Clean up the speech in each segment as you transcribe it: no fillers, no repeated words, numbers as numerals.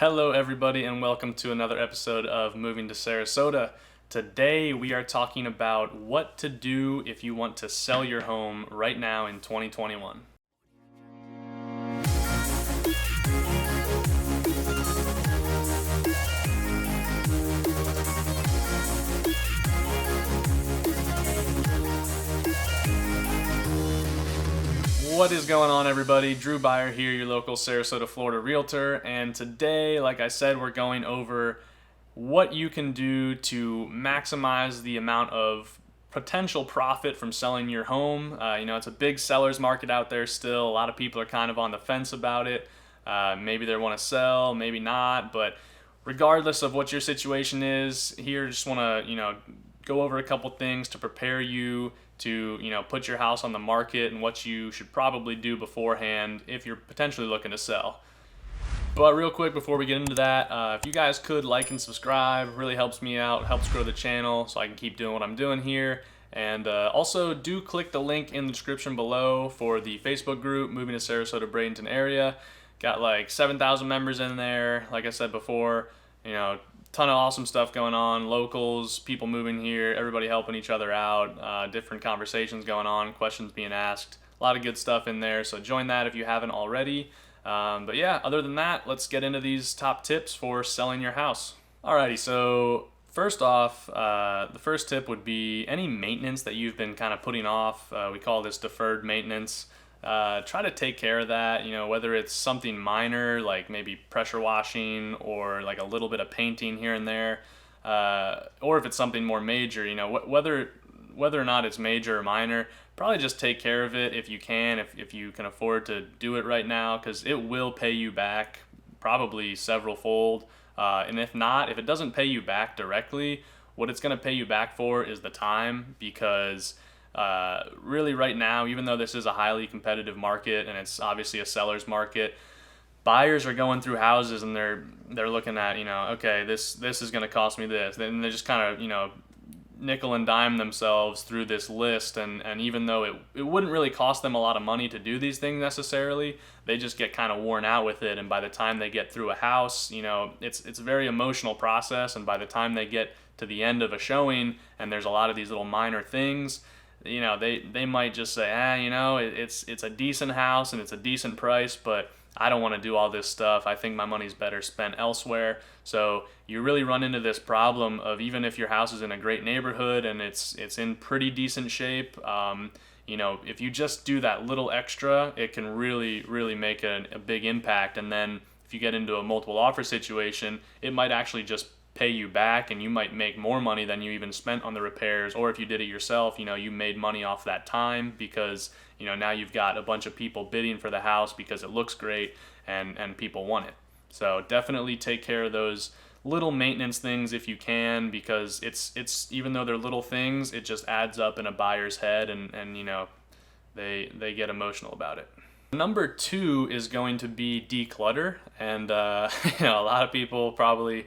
Hello, everybody, and welcome to another episode of Moving to Sarasota. Today, we are talking about what to do if you want to sell your home right now in 2021. What is going on, everybody? Drew Beyer here, your local Sarasota Florida realtor, and today, like I said, we're going over what you can do to maximize the amount of potential profit from selling your home. It's a big seller's market out there still. A lot of people are kind of on the fence about it. Maybe they want to sell, maybe not, but regardless of what your situation is, here just want to, go over a couple things to prepare you to, put your house on the market and what you should probably do beforehand if you're potentially looking to sell. But real quick before we get into that, if you guys could like and subscribe, really helps me out, helps grow the channel so I can keep doing what I'm doing here. And also do click the link in the description below for the Facebook group, Moving to Sarasota Bradenton area. Got like 7,000 members in there, like I said before, ton of awesome stuff going on, locals, people moving here, everybody helping each other out, different conversations going on, questions being asked, a lot of good stuff in there, so join that if you haven't already. But yeah, other than that, let's get into these top tips for selling your house. Alrighty, so first off, the first tip would be any maintenance that you've been kind of putting off. We call this deferred maintenance. Try to take care of that, whether it's something minor like maybe pressure washing or like a little bit of painting here and there, or if it's something more major, whether or not it's major or minor, probably just take care of it if you can, if you can afford to do it right now, because it will pay you back probably several fold. And if not, if it doesn't pay you back directly, what it's going to pay you back for is the time, because really right now, even though this is a highly competitive market and it's obviously a seller's market, buyers are going through houses and they're looking at, okay, this is going to cost me this. Then they just kind of, nickel and dime themselves through this list, and even though it wouldn't really cost them a lot of money to do these things necessarily, they just get kind of worn out with it, and by the time they get through a house, it's a very emotional process, and by the time they get to the end of a showing and there's a lot of these little minor things, they might just say, it's a decent house and it's a decent price, but I don't want to do all this stuff. I think my money's better spent elsewhere. So you really run into this problem of, even if your house is in a great neighborhood and it's in pretty decent shape, if you just do that little extra, it can really, really make a big impact. And then if you get into a multiple offer situation, it might actually just pay you back, and you might make more money than you even spent on the repairs. Or if you did it yourself, you made money off that time, because now you've got a bunch of people bidding for the house because it looks great and people want it. So definitely take care of those little maintenance things if you can, because it's even though they're little things, it just adds up in a buyer's head, and they get emotional about it. Number 2 is going to be declutter, and a lot of people probably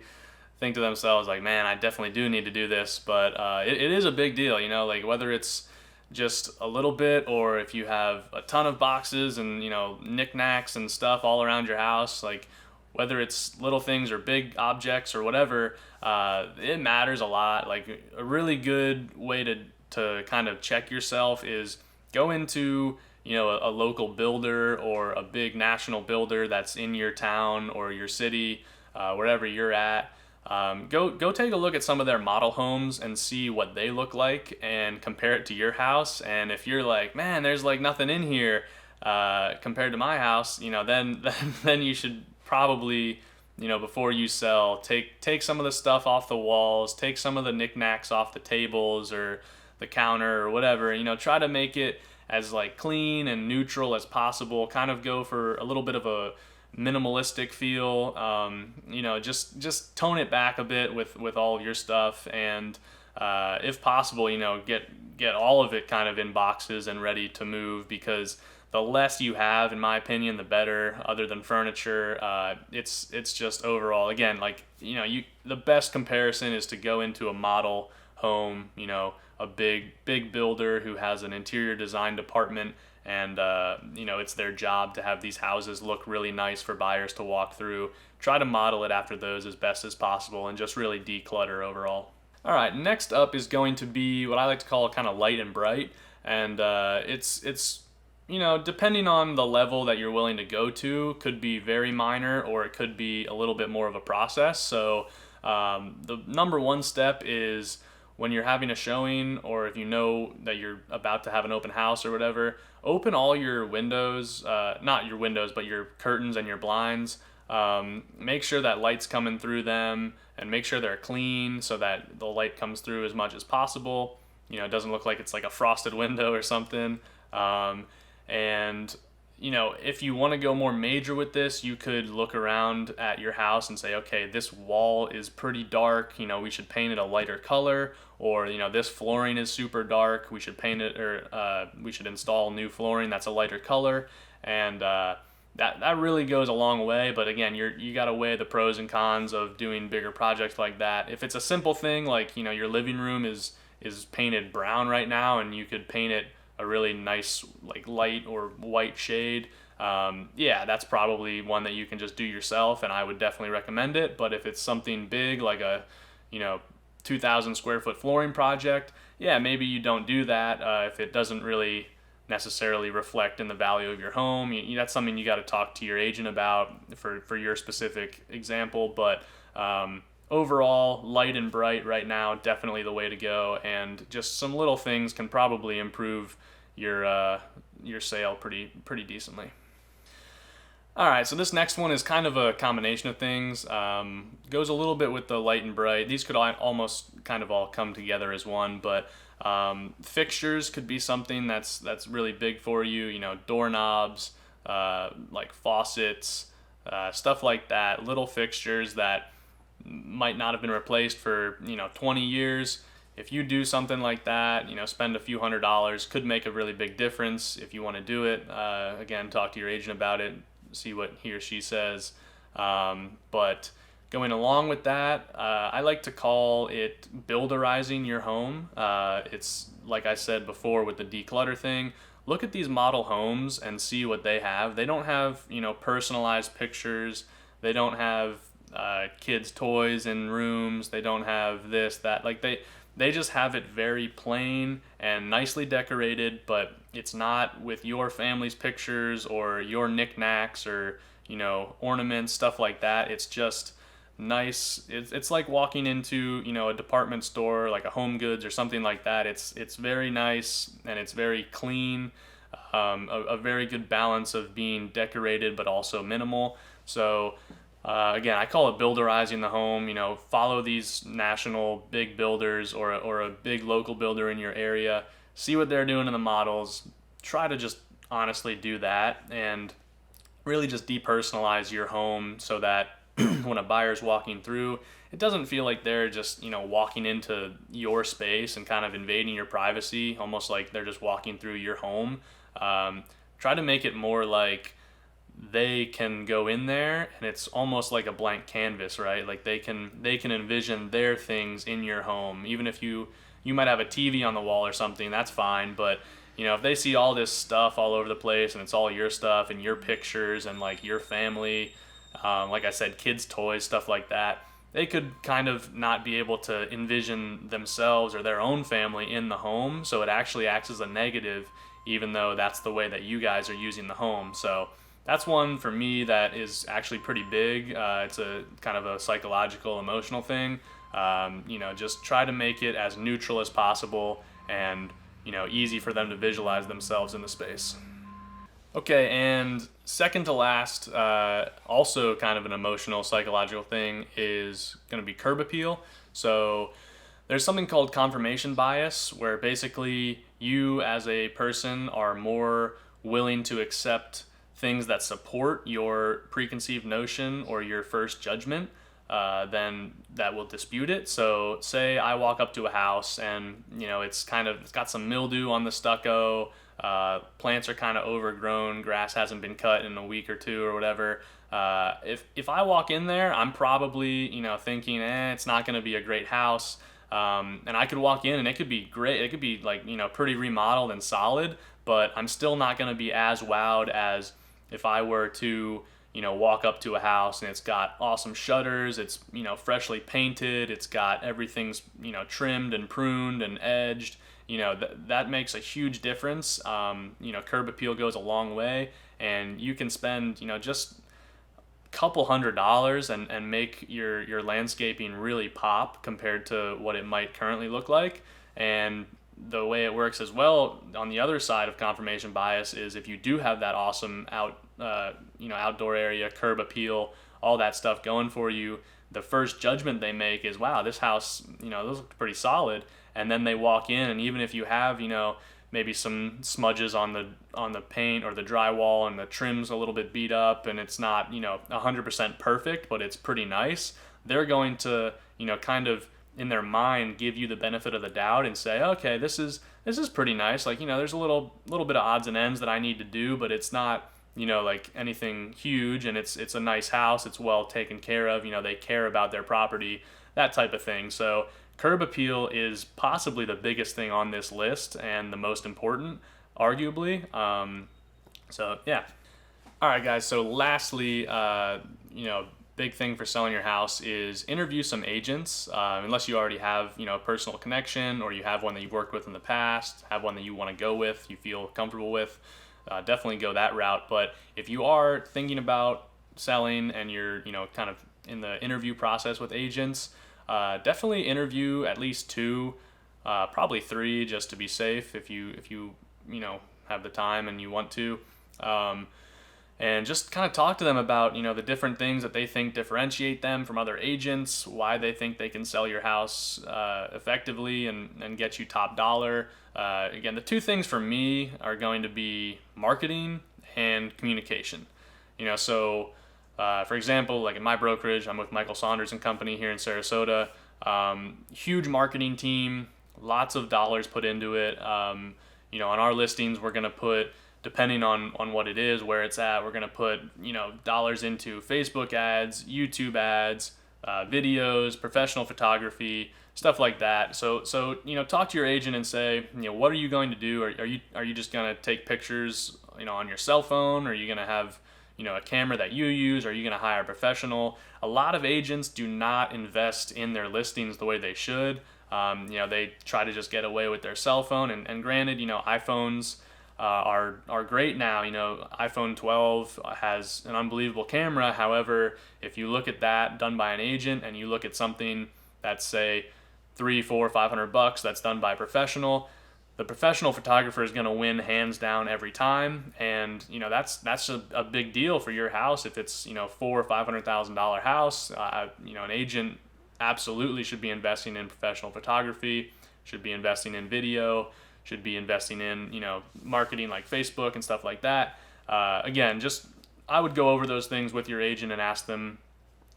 think to themselves like, man, I definitely do need to do this, but it is a big deal, like whether it's just a little bit, or if you have a ton of boxes and knickknacks and stuff all around your house, like whether it's little things or big objects or whatever, it matters a lot. Like a really good way to kind of check yourself is go into a local builder or a big national builder that's in your town or your city, wherever you're at. Go take a look at some of their model homes and see what they look like and compare it to your house. And if you're like, man, there's like nothing in here compared to my house, then you should probably, before you sell, take some of the stuff off the walls, take some of the knickknacks off the tables or the counter or whatever. Try to make it as like clean and neutral as possible. Kind of go for a little bit of a minimalistic feel, just tone it back a bit with all of your stuff, and if possible, get all of it kind of in boxes and ready to move, because the less you have, in my opinion, the better. Other than furniture, it's just overall, again, like the best comparison is to go into a model home, a big builder who has an interior design department, and it's their job to have these houses look really nice for buyers to walk through. Try to model it after those as best as possible, and just really declutter overall. All right, next up is going to be what I like to call kind of light and bright, and it's depending on the level that you're willing to go to, could be very minor or it could be a little bit more of a process. So the number one step is when you're having a showing, or if you know that you're about to have an open house or whatever, open all your windows, not your windows, but your curtains and your blinds. Make sure that light's coming through them, and make sure they're clean so that the light comes through as much as possible. It doesn't look like it's like a frosted window or something. And if you want to go more major with this, you could look around at your house and say, okay, this wall is pretty dark, we should paint it a lighter color, or this flooring is super dark, we should paint it, or we should install new flooring that's a lighter color. And that really goes a long way. But again, you got to weigh the pros and cons of doing bigger projects like that. If it's a simple thing like your living room is painted brown right now, and you could paint it a really nice like light or white shade, that's probably one that you can just do yourself, and I would definitely recommend it. But if it's something big like a 2,000 square foot flooring project, maybe you don't do that if it doesn't really necessarily reflect in the value of your home. That's something you got to talk to your agent about for your specific example. But overall, light and bright right now, definitely the way to go, and just some little things can probably improve your sale pretty decently. All right, so this next one is kind of a combination of things. Goes a little bit with the light and bright. These could almost kind of all come together as one, but fixtures could be something that's really big for you. Doorknobs, like faucets, stuff like that. Little fixtures that might not have been replaced for 20 years. If you do something like that, spend a few $100s, could make a really big difference. If you want to do it, again, talk to your agent about it, see what he or she says. But going along with that, I like to call it builderizing your home. It's like I said before with the declutter thing. Look at these model homes and see what they have. They don't have personalized pictures. They don't have kids' toys in rooms. They don't have this, that. Like they just have it very plain and nicely decorated, but it's not with your family's pictures or your knickknacks or ornaments, stuff like that. It's just nice. It's like walking into a department store, like a Home Goods or something like that. It's very nice and it's very clean. A very good balance of being decorated but also minimal. So again, I call it builderizing the home. Follow these national big builders or a big local builder in your area. See what they're doing in the models. Try to just honestly do that and really just depersonalize your home so that when a buyer's walking through, it doesn't feel like they're just walking into your space and kind of invading your privacy, almost like they're just walking through your home. Try to make it more like they can go in there and it's almost like a blank canvas, right? Like they can envision their things in your home. Even if you might have a TV on the wall or something, that's fine. But if they see all this stuff all over the place and it's all your stuff and your pictures and like your family, like I said, kids' toys, stuff like that, they could kind of not be able to envision themselves or their own family in the home. So it actually acts as a negative, even though that's the way that you guys are using the home. So that's one for me that is actually pretty big. It's a kind of a psychological, emotional thing. Just try to make it as neutral as possible and, easy for them to visualize themselves in the space. Okay, and second to last, also kind of an emotional, psychological thing is going to be curb appeal. So there's something called confirmation bias, where basically you as a person are more willing to accept things that support your preconceived notion or your first judgment than that will dispute it. So say I walk up to a house and it's got some mildew on the stucco, plants are kind of overgrown, grass hasn't been cut in a week or two or whatever. If I walk in there, I'm probably thinking it's not going to be a great house. And I could walk in and it could be great. It could be like pretty remodeled and solid, but I'm still not going to be as wowed as if I were to, walk up to a house and it's got awesome shutters, it's, freshly painted, it's got everything's, trimmed and pruned and edged. That makes a huge difference. Curb appeal goes a long way, and you can spend, just couple $100s and make your landscaping really pop compared to what it might currently look like. And the way it works as well on the other side of confirmation bias is if you do have that awesome outdoor area, curb appeal, all that stuff going for you, the first judgment they make is, wow, this house, those look pretty solid. And then they walk in, and even if you have, maybe some smudges on the paint or the drywall and the trim's a little bit beat up and it's not 100% perfect, but it's pretty nice, they're going to kind of in their mind give you the benefit of the doubt and say, okay, this is pretty nice, like there's a little bit of odds and ends that I need to do, but it's not like anything huge, and it's a nice house, it's well taken care of, they care about their property, that type of thing. So curb appeal is possibly the biggest thing on this list and the most important, arguably. So yeah. All right, guys. So lastly, big thing for selling your house is interview some agents. Unless you already have, a personal connection, or you have one that you've worked with in the past, have one that you want to go with, you feel comfortable with, definitely go that route. But if you are thinking about selling and you're, kind of in the interview process with agents, definitely interview at least 2, probably 3, just to be safe if you have the time and you want to, and just kind of talk to them about the different things that they think differentiate them from other agents, why they think they can sell your house effectively and get you top dollar. Again, the 2 things for me are going to be marketing and communication. So for example, like in my brokerage, I'm with Michael Saunders and Company here in Sarasota. Huge marketing team, lots of dollars put into it. On our listings, we're going to put, depending on what it is, where it's at, we're going to put, dollars into Facebook ads, YouTube ads, videos, professional photography, stuff like that. So talk to your agent and say, what are you going to do? Are you just going to take pictures, on your cell phone? Or are you going to have a camera that you use? Are you going to hire a professional? A lot of agents do not invest in their listings the way they should. They try to just get away with their cell phone. And granted, iPhones are great now. iPhone 12 has an unbelievable camera. However, if you look at that done by an agent and you look at something that's, say, $300, $400, $500 that's done by a professional, the professional photographer is going to win hands down every time. And that's a big deal for your house. If it's $400,000 or $500,000 house, an agent absolutely should be investing in professional photography, should be investing in video, should be investing in marketing like Facebook and stuff like that. Again, just I would go over those things with your agent and ask them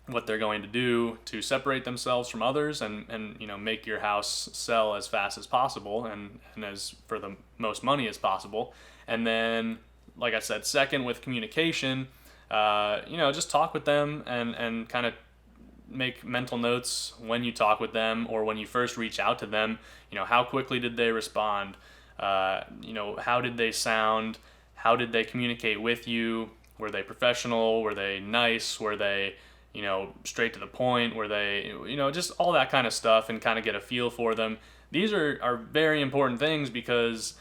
what they're going to do to separate themselves from others and make your house sell as fast as possible and as for the most money as possible. And then, like I said, second, with communication, just talk with them and kind of make mental notes when you talk with them or when you first reach out to them. How quickly did they respond? How did they sound? How did they communicate with you? Were they professional? Were they nice? Were they straight to the point? Were they, just all that kind of stuff, and kind of get a feel for them. These are very important things because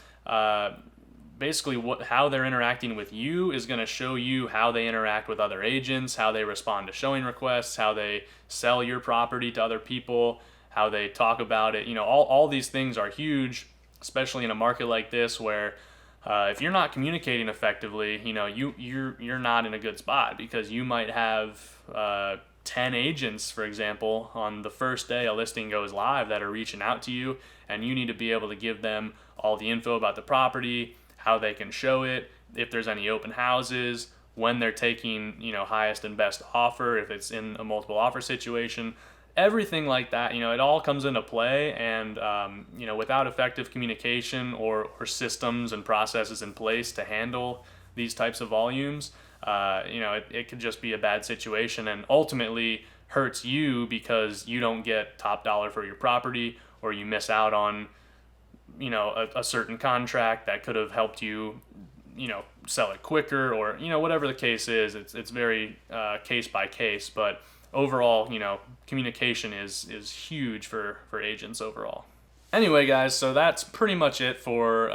basically how they're interacting with you is going to show you how they interact with other agents, how they respond to showing requests, how they sell your property to other people, how they talk about it. All these things are huge, especially in a market like this where if you're not communicating effectively, you're not in a good spot, because you might have 10 agents, for example, on the first day a listing goes live that are reaching out to you, and you need to be able to give them all the info about the property, how they can show it, if there's any open houses, when they're taking, highest and best offer, if it's in a multiple offer situation, everything like that. It all comes into play, and without effective communication or systems and processes in place to handle these types of volumes, it could just be a bad situation and ultimately hurts you because you don't get top dollar for your property, or you miss out on you know, a certain contract that could have helped you, you know, sell it quicker, or, you know, whatever the case is. It's very case by case, but overall, you know, communication is huge for agents overall. Anyway, guys, so that's pretty much it for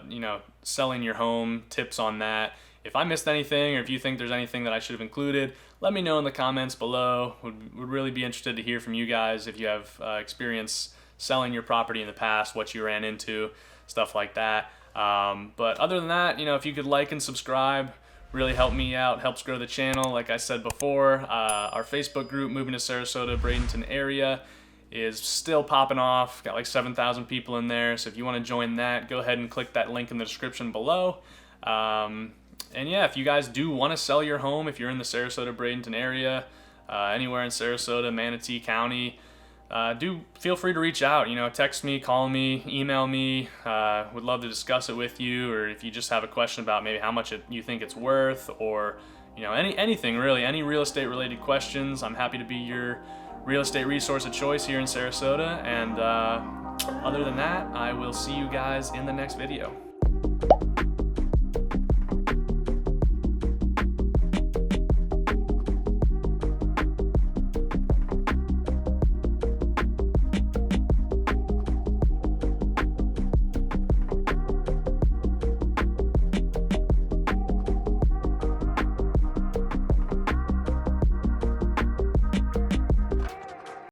you know, selling your home, tips on that. If I missed anything, or if you think there's anything that I should have included, let me know in the comments below. Would really be interested to hear from you guys if you have experience selling your property in the past, what you ran into, stuff like that. But other than that, you know, if you could like and subscribe, really help me out, helps grow the channel. Like I said before, our Facebook group, Moving to Sarasota, Bradenton area, is still popping off. Got like 7,000 people in there. So if you want to join that, go ahead and click that link in the description below. And yeah, if you guys do want to sell your home, if you're in the Sarasota, Bradenton area, anywhere in Sarasota, Manatee County, do feel free to reach out. You know, text me, call me, email me. Would love to discuss it with you. Or if you just have a question about maybe how much you think it's worth, or, you know, anything really, any real estate related questions, I'm happy to be your real estate resource of choice here in Sarasota. And other than that, I will see you guys in the next video.